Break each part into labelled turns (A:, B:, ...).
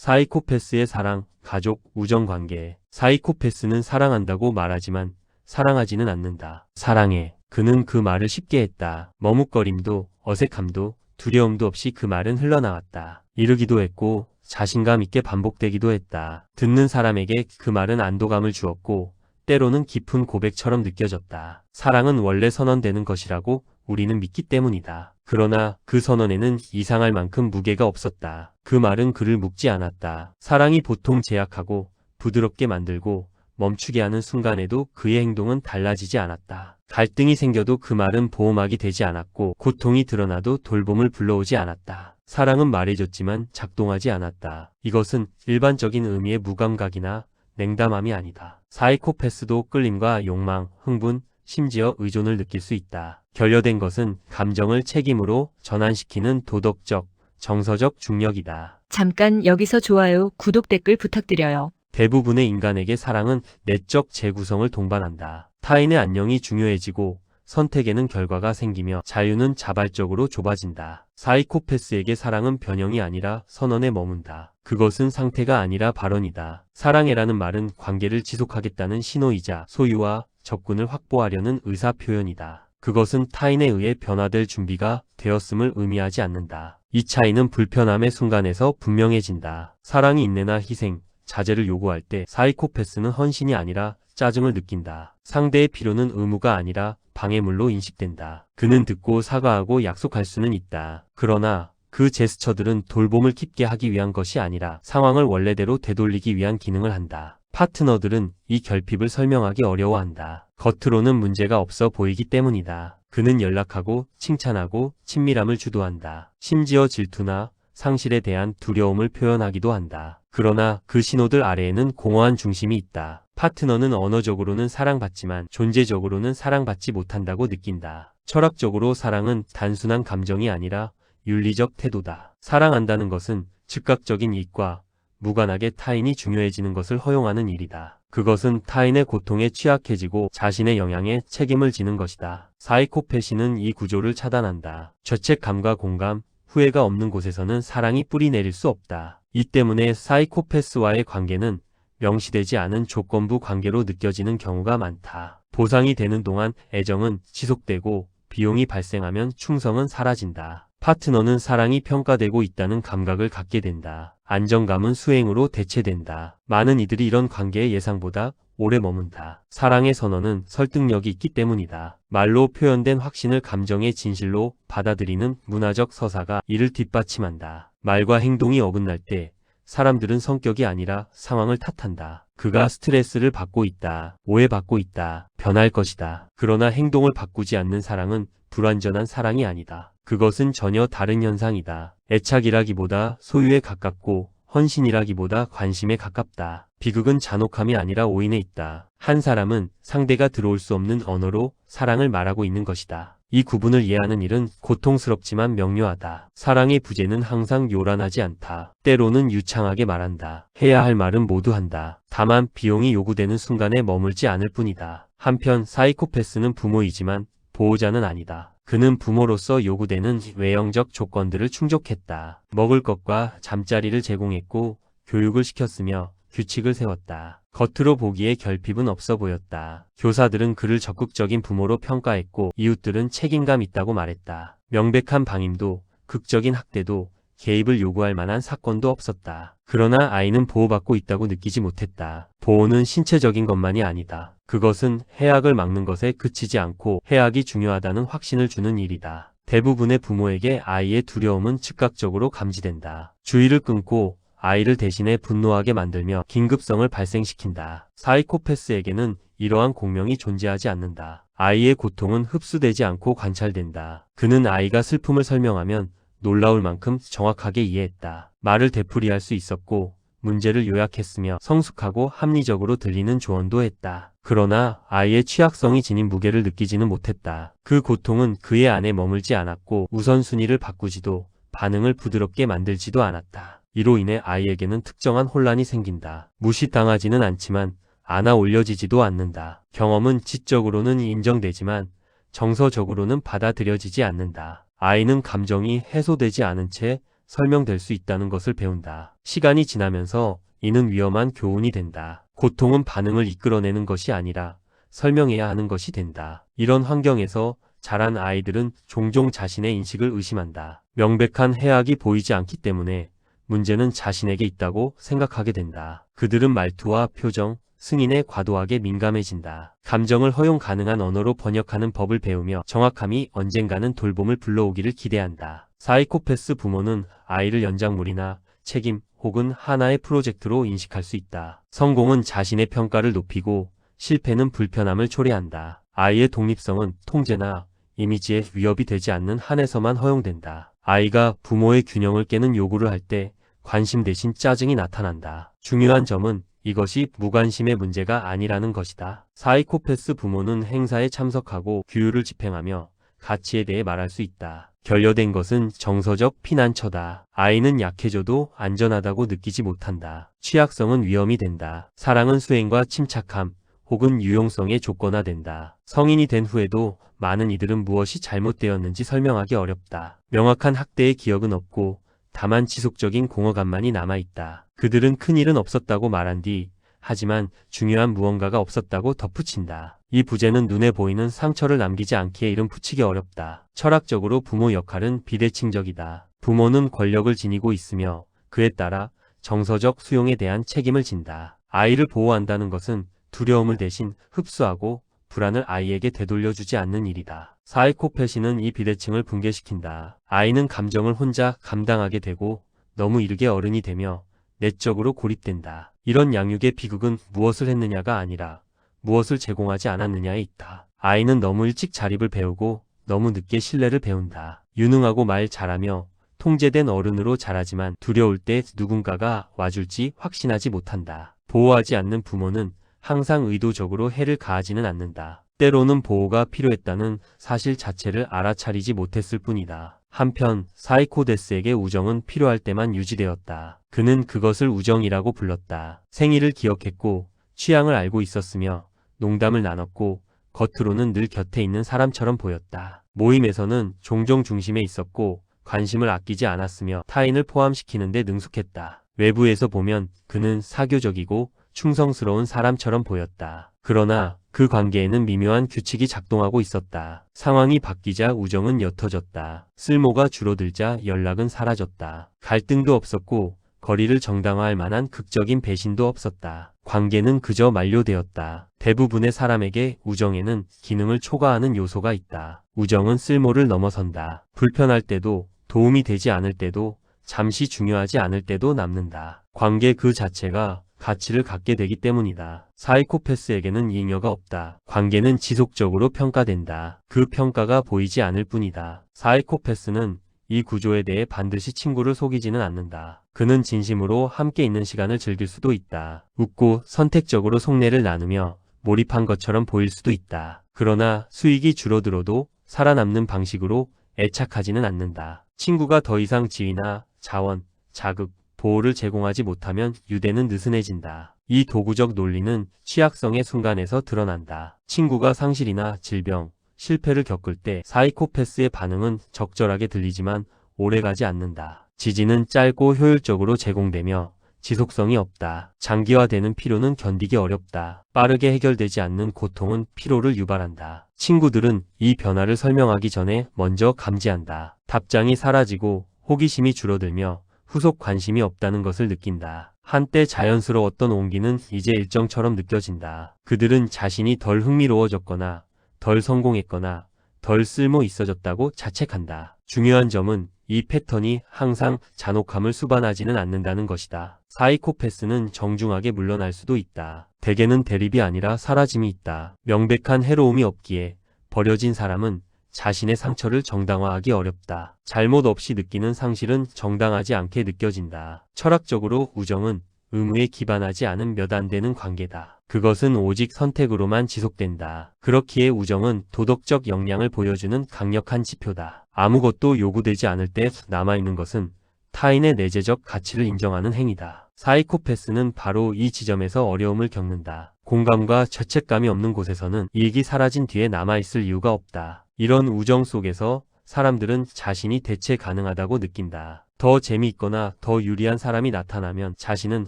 A: 사이코패스의 사랑, 가족, 우정관계. 사이코패스는 사랑한다고 말하지만 사랑하지는 않는다. 사랑해. 그는 그 말을 쉽게 했다. 머뭇거림도 어색함도 두려움도 없이 그 말은 흘러나왔다. 이르기도 했고 자신감 있게 반복되기도 했다. 듣는 사람에게 그 말은 안도감을 주었고 때로는 깊은 고백처럼 느껴졌다. 사랑은 원래 선언되는 것이라고 우리는 믿기 때문이다. 그러나 그 선언에는 이상할 만큼 무게가 없었다. 그 말은 그를 묶지 않았다. 사랑이 보통 제약하고 부드럽게 만들고 멈추게 하는 순간에도 그의 행동은 달라지지 않았다. 갈등이 생겨도 그 말은 보호막이 되지 않았고 고통이 드러나도 돌봄을 불러오지 않았다. 사랑은 말해줬지만 작동하지 않았다. 이것은 일반적인 의미의 무감각이나 냉담함이 아니다. 사이코패스도 끌림과 욕망, 흥분, 심지어 의존을 느낄 수 있다. 결여된 것은 감정을 책임으로 전환시키는 도덕적, 정서적 중력이다.
B: 잠깐 여기서 좋아요, 구독, 댓글 부탁드려요.
A: 대부분의 인간에게 사랑은 내적 재구성을 동반한다. 타인의 안녕이 중요해지고 선택에는 결과가 생기며 자유는 자발적으로 좁아진다. 사이코패스에게 사랑은 변형이 아니라 선언에 머문다. 그것은 상태가 아니라 발언이다. 사랑해라는 말은 관계를 지속하겠다는 신호이자 소유와 적군을 확보하려는 의사표현이다. 그것은 타인에 의해 변화될 준비가 되었음을 의미하지 않는다. 이 차이는 불편함의 순간에서 분명해진다. 사랑이 인내나 희생, 자제를 요구할 때 사이코패스는 헌신이 아니라 짜증을 느낀다. 상대의 필요는 의무가 아니라 방해물로 인식된다. 그는 듣고 사과하고 약속할 수는 있다. 그러나 그 제스처들은 돌봄을 깊게 하기 위한 것이 아니라 상황을 원래대로 되돌리기 위한 기능을 한다. 파트너들은 이 결핍을 설명하기 어려워한다. 겉으로는 문제가 없어 보이기 때문이다. 그는 연락하고 칭찬하고 친밀함을 주도한다. 심지어 질투나 상실에 대한 두려움을 표현하기도 한다. 그러나 그 신호들 아래에는 공허한 중심이 있다. 파트너는 언어적으로는 사랑받지만 존재적으로는 사랑받지 못한다고 느낀다. 철학적으로 사랑은 단순한 감정이 아니라 윤리적 태도다. 사랑한다는 것은 즉각적인 이익과 무관하게 타인이 중요해지는 것을 허용하는 일이다. 그것은 타인의 고통에 취약해지고 자신의 영향에 책임을 지는 것이다. 사이코패시는 이 구조를 차단한다. 죄책감과 공감, 후회가 없는 곳에서는 사랑이 뿌리 내릴 수 없다. 이 때문에 사이코패스와의 관계는 명시되지 않은 조건부 관계로 느껴지는 경우가 많다. 보상이 되는 동안 애정은 지속되고 비용이 발생하면 충성은 사라진다. 파트너는 사랑이 평가되고 있다는 감각을 갖게 된다. 안정감은 수행으로 대체된다. 많은 이들이 이런 관계의 예상보다 오래 머문다. 사랑의 선언은 설득력이 있기 때문이다. 말로 표현된 확신을 감정의 진실로 받아들이는 문화적 서사가 이를 뒷받침한다. 말과 행동이 어긋날 때 사람들은 성격이 아니라 상황을 탓한다. 그가 스트레스를 받고 있다. 오해받고 있다. 변할 것이다. 그러나 행동을 바꾸지 않는 사랑은 불완전한 사랑이 아니다. 그것은 전혀 다른 현상이다. 애착이라기보다 소유에 가깝고 헌신이라기보다 관심에 가깝다. 비극은 잔혹함이 아니라 오인에 있다. 한 사람은 상대가 들어올 수 없는 언어로 사랑을 말하고 있는 것이다. 이 구분을 이해하는 일은 고통스럽지만 명료하다. 사랑의 부재는 항상 요란하지 않다. 때로는 유창하게 말한다. 해야 할 말은 모두 한다. 다만 비용이 요구되는 순간에 머물지 않을 뿐이다. 한편 사이코패스는 부모이지만 보호자는 아니다. 그는 부모로서 요구되는 외형적 조건들을 충족했다. 먹을 것과 잠자리를 제공했고 교육을 시켰으며 규칙을 세웠다. 겉으로 보기에 결핍은 없어 보였다. 교사들은 그를 적극적인 부모로 평가했고 이웃들은 책임감 있다고 말했다. 명백한 방임도 극적인 학대도 개입을 요구할 만한 사건도 없었다. 그러나 아이는 보호받고 있다고 느끼지 못했다. 보호는 신체적인 것만이 아니다. 그것은 해악을 막는 것에 그치지 않고 해악이 중요하다는 확신을 주는 일이다. 대부분의 부모에게 아이의 두려움은 즉각적으로 감지된다. 주의를 끊고 아이를 대신해 분노하게 만들며 긴급성을 발생시킨다. 사이코패스에게는 이러한 공명이 존재하지 않는다. 아이의 고통은 흡수되지 않고 관찰된다. 그는 아이가 슬픔을 설명하면 놀라울 만큼 정확하게 이해했다. 말을 되풀이할 수 있었고 문제를 요약했으며 성숙하고 합리적으로 들리는 조언도 했다. 그러나 아이의 취약성이 지닌 무게를 느끼지는 못했다. 그 고통은 그의 안에 머물지 않았고 우선순위를 바꾸지도 반응을 부드럽게 만들지도 않았다. 이로 인해 아이에게는 특정한 혼란이 생긴다. 무시당하지는 않지만 안아 올려지지도 않는다. 경험은 지적으로는 인정되지만 정서적으로는 받아들여지지 않는다. 아이는 감정이 해소되지 않은 채 설명될 수 있다는 것을 배운다. 시간이 지나면서 이는 위험한 교훈이 된다. 고통은 반응을 이끌어내는 것이 아니라 설명해야 하는 것이 된다. 이런 환경에서 자란 아이들은 종종 자신의 인식을 의심한다. 명백한 해악이 보이지 않기 때문에 문제는 자신에게 있다고 생각하게 된다. 그들은 말투와 표정, 승인에 과도하게 민감해진다. 감정을 허용 가능한 언어로 번역하는 법을 배우며 정확함이 언젠가는 돌봄을 불러오기를 기대한다. 사이코패스 부모는 아이를 연작물이나 책임 혹은 하나의 프로젝트로 인식할 수 있다. 성공은 자신의 평가를 높이고 실패는 불편함을 초래한다. 아이의 독립성은 통제나 이미지에 위협이 되지 않는 한에서만 허용된다. 아이가 부모의 균형을 깨는 요구를 할 때 관심 대신 짜증이 나타난다. 중요한 점은 이것이 무관심의 문제가 아니라는 것이다. 사이코패스 부모는 행사에 참석하고 규율을 집행하며 가치에 대해 말할 수 있다. 결여된 것은 정서적 피난처다. 아이는 약해져도 안전하다고 느끼지 못한다. 취약성은 위험이 된다. 사랑은 수행과 침착함 혹은 유용성에 조건화된다. 성인이 된 후에도 많은 이들은 무엇이 잘못되었는지 설명하기 어렵다. 명확한 학대의 기억은 없고 다만 지속적인 공허감만이 남아있다. 그들은 큰일은 없었다고 말한 뒤 하지만 중요한 무언가가 없었다고 덧붙인다. 이 부재는 눈에 보이는 상처를 남기지 않기에 이름 붙이기 어렵다. 철학적으로 부모 역할은 비대칭적이다. 부모는 권력을 지니고 있으며 그에 따라 정서적 수용에 대한 책임을 진다. 아이를 보호한다는 것은 두려움을 대신 흡수하고 불안을 아이에게 되돌려주지 않는 일이다. 사이코패시는 이 비대칭을 붕괴시킨다. 아이는 감정을 혼자 감당하게 되고 너무 이르게 어른이 되며 내적으로 고립된다. 이런 양육의 비극은 무엇을 했느냐가 아니라 무엇을 제공하지 않았느냐에 있다. 아이는 너무 일찍 자립을 배우고 너무 늦게 신뢰를 배운다. 유능하고 말 잘하며 통제된 어른으로 자라지만 두려울 때 누군가가 와줄지 확신하지 못한다. 보호하지 않는 부모는 항상 의도적으로 해를 가하지는 않는다. 때로는 보호가 필요했다는 사실 자체를 알아차리지 못했을 뿐이다. 한편 사이코데스에게 우정은 필요할 때만 유지되었다. 그는 그것을 우정이라고 불렀다. 생일을 기억했고 취향을 알고 있었으며 농담을 나눴고 겉으로는 늘 곁에 있는 사람처럼 보였다. 모임에서는 종종 중심에 있었고 관심을 아끼지 않았으며 타인을 포함시키는데 능숙했다. 외부에서 보면 그는 사교적이고 충성스러운 사람처럼 보였다. 그러나 그 관계에는 미묘한 규칙이 작동하고 있었다. 상황이 바뀌자 우정은 옅어졌다. 쓸모가 줄어들자 연락은 사라졌다. 갈등도 없었고 거리를 정당화할 만한 극적인 배신도 없었다. 관계는 그저 만료되었다. 대부분의 사람에게 우정에는 기능을 초과하는 요소가 있다. 우정은 쓸모를 넘어선다. 불편할 때도 도움이 되지 않을 때도 잠시 중요하지 않을 때도 남는다. 관계 그 자체가 가치를 갖게 되기 때문이다. 사이코패스에게는 잉여가 없다. 관계는 지속적으로 평가된다. 그 평가가 보이지 않을 뿐이다. 사이코패스는 이 구조에 대해 반드시 친구를 속이지는 않는다. 그는 진심으로 함께 있는 시간을 즐길 수도 있다. 웃고 선택적으로 속내를 나누며 몰입한 것처럼 보일 수도 있다. 그러나 수익이 줄어들어도 살아남는 방식으로 애착하지는 않는다. 친구가 더 이상 지위나 자원, 자극, 보호를 제공하지 못하면 유대는 느슨해진다. 이 도구적 논리는 취약성의 순간에서 드러난다. 친구가 상실이나 질병, 실패를 겪을 때 사이코패스의 반응은 적절하게 들리지만 오래가지 않는다. 지지는 짧고 효율적으로 제공되며 지속성이 없다. 장기화되는 피로는 견디기 어렵다. 빠르게 해결되지 않는 고통은 피로를 유발한다. 친구들은 이 변화를 설명하기 전에 먼저 감지한다. 답장이 사라지고 호기심이 줄어들며 후속 관심이 없다는 것을 느낀다. 한때 자연스러웠던 온기는 이제 일정처럼 느껴진다. 그들은 자신이 덜 흥미로워졌거나 덜 성공했거나 덜 쓸모 있어졌다고 자책한다. 중요한 점은 이 패턴이 항상 잔혹함을 수반하지는 않는다는 것이다. 사이코패스는 정중하게 물러날 수도 있다. 대개는 대립이 아니라 사라짐이 있다. 명백한 해로움이 없기에 버려진 사람은 자신의 상처를 정당화하기 어렵다. 잘못 없이 느끼는 상실은 정당하지 않게 느껴진다. 철학적으로 우정은 의무에 기반하지 않은 몇 안 되는 관계다. 그것은 오직 선택으로만 지속된다. 그렇기에 우정은 도덕적 역량을 보여주는 강력한 지표다. 아무것도 요구되지 않을 때 남아있는 것은 타인의 내재적 가치를 인정하는 행위다. 사이코패스는 바로 이 지점에서 어려움을 겪는다. 공감과 죄책감이 없는 곳에서는 이익이 사라진 뒤에 남아있을 이유가 없다. 이런 우정 속에서 사람들은 자신이 대체 가능하다고 느낀다. 더 재미있거나 더 유리한 사람이 나타나면 자신은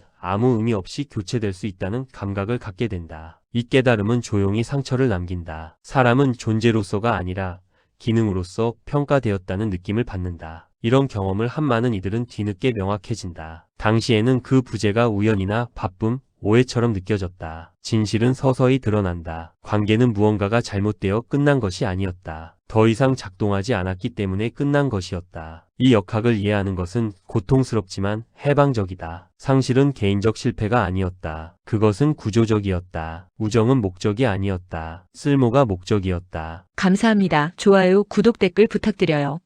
A: 아무 의미 없이 교체될 수 있다는 감각을 갖게 된다. 이 깨달음은 조용히 상처를 남긴다. 사람은 존재로서가 아니라 기능으로서 평가되었다는 느낌을 받는다. 이런 경험을 한 많은 이들은 뒤늦게 명확해진다. 당시에는 그 부재가 우연이나 바쁨, 오해처럼 느껴졌다. 진실은 서서히 드러난다. 관계는 무언가가 잘못되어 끝난 것이 아니었다. 더 이상 작동하지 않았기 때문에 끝난 것이었다. 이 역학을 이해하는 것은 고통스럽지만 해방적이다. 상실은 개인적 실패가 아니었다. 그것은 구조적이었다. 우정은 목적이 아니었다. 쓸모가 목적이었다.
B: 감사합니다. 좋아요, 구독, 댓글 부탁드려요.